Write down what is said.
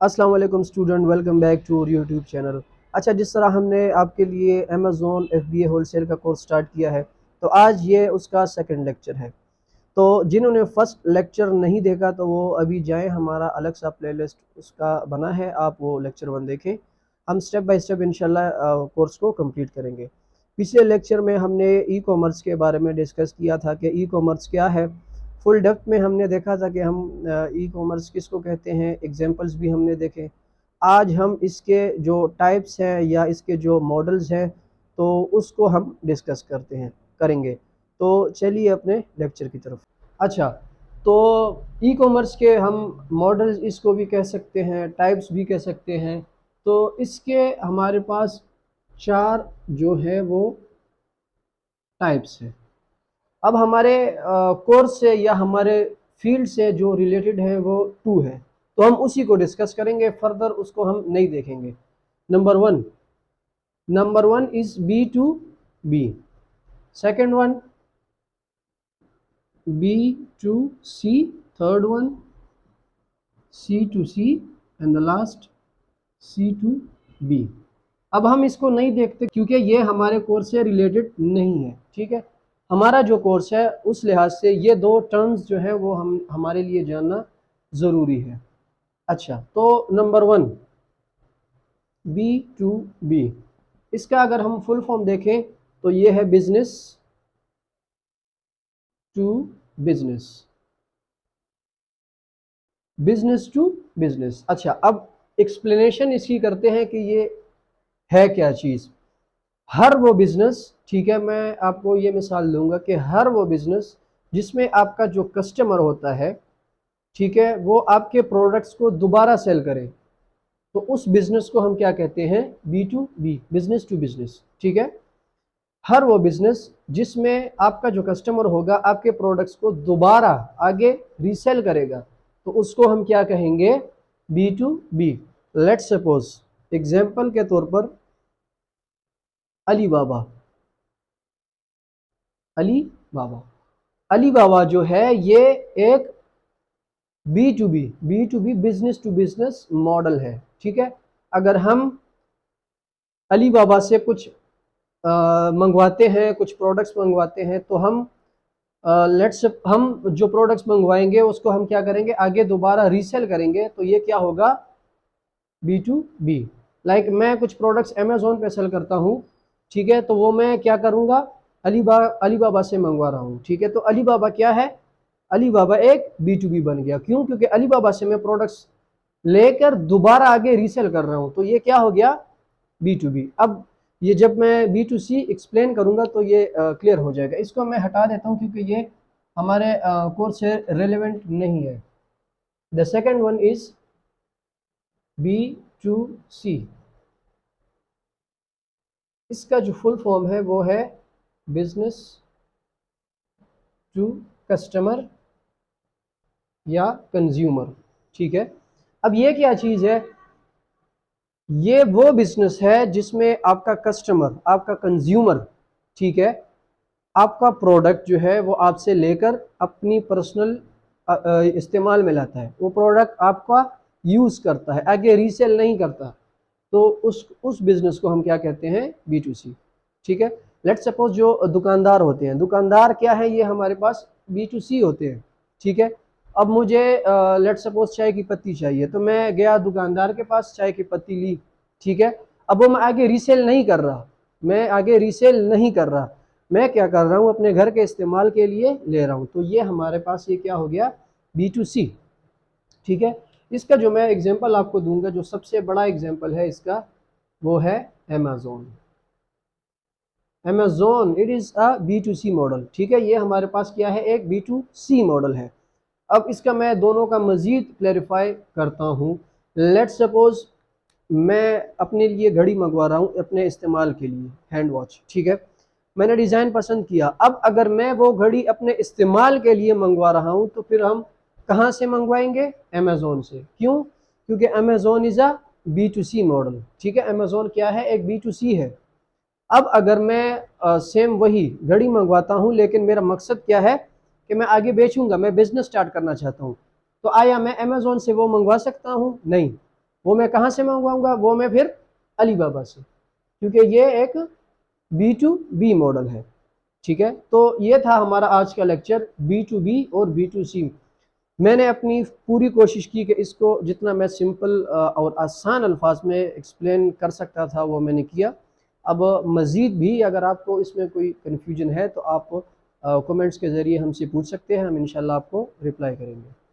अस्सलाम वालेकुम student, welcome back to और यूट्यूब चैनल। अच्छा, जिस तरह हमने आपके लिए अमेज़ोन FBA होलसेल का कोर्स स्टार्ट किया है, तो आज ये उसका सेकंड लेक्चर है। तो जिन्होंने फर्स्ट लेक्चर नहीं देखा तो वो अभी जाएं, हमारा अलग सा प्लेलिस्ट उसका बना है, आप वो लेक्चर 1 देखें। हम स्टेप बाय स्टेप इंशाल्लाह कोर्स को कंप्लीट करेंगे। पिछले लेक्चर में हमने ई कॉमर्स के बारे में डिस्कस किया था कि ई कॉमर्स क्या है। फुल डेप्थ में हमने देखा था कि हम ई कॉमर्स किसको कहते हैं, एग्जांपल्स भी हमने देखे। आज हम इसके जो टाइप्स हैं या इसके जो मॉडल्स हैं तो उसको हम डिस्कस करेंगे। तो चलिए अपने लेक्चर की तरफ। अच्छा, तो ई कॉमर्स के हम मॉडल्स इसको भी कह सकते हैं, टाइप्स भी कह सकते हैं। तो इसके हमारे पास 4 जो है वो टाइप्स हैं। अब हमारे कोर्स से या हमारे फील्ड से जो रिलेटेड है वो 2 है, तो हम उसी को डिस्कस करेंगे, फर्दर उसको हम नहीं देखेंगे। Number one is B2B, second one B2C, third one C2C and the last C2B। अब हम इसको नहीं देखते क्योंकि ये हमारे कोर्स से रिलेटेड नहीं है, ठीक है। हमारा जो कोर्स है उस लिहाज से ये 2 टर्म्स जो है वो हमारे लिए जानना ज़रूरी है। अच्छा, तो नंबर 1 B2B, इसका अगर हम फुल फॉर्म देखें तो ये है business to business, business to business. अच्छा, अब एक्सप्लेनेशन इसकी करते हैं कि ये है क्या चीज़। हर वो बिज़नेस, ठीक है, मैं आपको ये मिसाल दूंगा कि हर वो बिज़नेस जिसमें आपका जो कस्टमर होता है, ठीक है, वो आपके प्रोडक्ट्स को दोबारा सेल करे, तो उस बिज़नेस को हम क्या कहते हैं, B2B, बिज़नेस टू बिज़नेस, ठीक है। हर वो बिज़नेस जिसमें आपका जो कस्टमर होगा आपके प्रोडक्ट्स को दोबारा आगे रीसेल करेगा, तो उसको हम क्या कहेंगे, B2B। लेट्स सपोज एग्जाम्पल के तौर पर अली बाबा, अली बाबा, अली बाबा जो है ये एक B2B business to business model है, ठीक है। अगर हम अली बाबा से कुछ मंगवाते हैं, कुछ प्रोडक्ट्स मंगवाते हैं, तो हम हम जो प्रोडक्ट्स मंगवाएंगे उसको हम क्या करेंगे, आगे दोबारा रीसेल करेंगे, तो ये क्या होगा, B2B। लाइक मैं कुछ प्रोडक्ट्स अमेज़ोन पे सेल करता हूँ, ठीक है, तो वो मैं क्या करूँगा, अली बाबा से मंगवा रहा हूँ, ठीक है। तो अली बाबा क्या है, अली बाबा एक B2B बन गया। क्यों? क्योंकि अली बाबा से मैं प्रोडक्ट्स लेकर दोबारा आगे रीसेल कर रहा हूँ, तो ये क्या हो गया, B2B। अब ये जब मैं B2C एक्सप्लेन करूँगा तो ये क्लियर हो जाएगा। इसको मैं हटा देता हूँ क्योंकि ये हमारे कोर्स से रेलेवेंट नहीं है। The second one is B2C, इसका जो फुल फॉर्म है वो है बिजनेस टू कस्टमर या कंज्यूमर, ठीक है। अब ये क्या चीज़ है, ये वो बिजनेस है जिसमें आपका कस्टमर, आपका कंज्यूमर, ठीक है, आपका प्रोडक्ट जो है वो आपसे लेकर अपनी पर्सनल इस्तेमाल में लाता है, वो प्रोडक्ट आपका यूज़ करता है, आगे रीसेल नहीं करता, तो उस बिज़नेस को हम क्या कहते हैं, B2C, ठीक है। लेट्स सपोज जो दुकानदार होते हैं, दुकानदार क्या है, ये हमारे पास B2C होते हैं, ठीक है। अब मुझे लेट्स सपोज चाय की पत्ती चाहिए, तो मैं गया दुकानदार के पास, चाय की पत्ती ली, ठीक है। अब वो मैं आगे रीसेल नहीं कर रहा, मैं क्या कर रहा हूँ, अपने घर के इस्तेमाल के लिए ले रहा हूँ, तो ये हमारे पास ये क्या हो गया, B2C, ठीक है। इसका जो मैं एग्जांपल आपको दूंगा, जो सबसे बड़ा एग्जांपल है इसका, वो है Amazon. Amazon it is a B2C model, ठीक है। ये हमारे पास क्या है, एक B2C मॉडल है। अब इसका मैं दोनों का मज़ीद क्लैरिफाई करता हूँ। लेट्स सपोज मैं अपने लिए घड़ी मंगवा रहा हूँ अपने इस्तेमाल के लिए, हैंड वॉच, ठीक है। मैंने डिज़ाइन पसंद किया। अब अगर मैं वो घड़ी अपने इस्तेमाल के लिए मंगवा रहा हूँ तो फिर हम कहाँ से मंगवाएंगे, अमेज़ोन से। क्यों? क्योंकि Amazon is a B2C model, ठीक है। अमेज़ोन क्या है, एक B2C है। अब अगर मैं सेम वही घड़ी मंगवाता हूँ, लेकिन मेरा मकसद क्या है कि मैं आगे बेचूंगा, मैं बिजनेस स्टार्ट करना चाहता हूँ, तो आया मैं अमेज़ोन से वो मंगवा सकता हूँ? नहीं। वो मैं कहाँ से मंगवाऊंगा? वो मैं फिर अलीबाबा से, क्योंकि ये एक B2B मॉडल है। ठीक है, तो ये था हमारा आज का लेक्चर B2B और B2C। मैंने अपनी पूरी कोशिश की कि इसको जितना मैं सिंपल और आसान अल्फाज में एक्सप्लेन कर सकता था वो मैंने किया। अब मज़ीद भी अगर आपको इसमें कोई कन्फ्यूजन है तो आप कमेंट्स के ज़रिए हमसे पूछ सकते हैं, हम इंशाल्लाह आपको रिप्लाई करेंगे।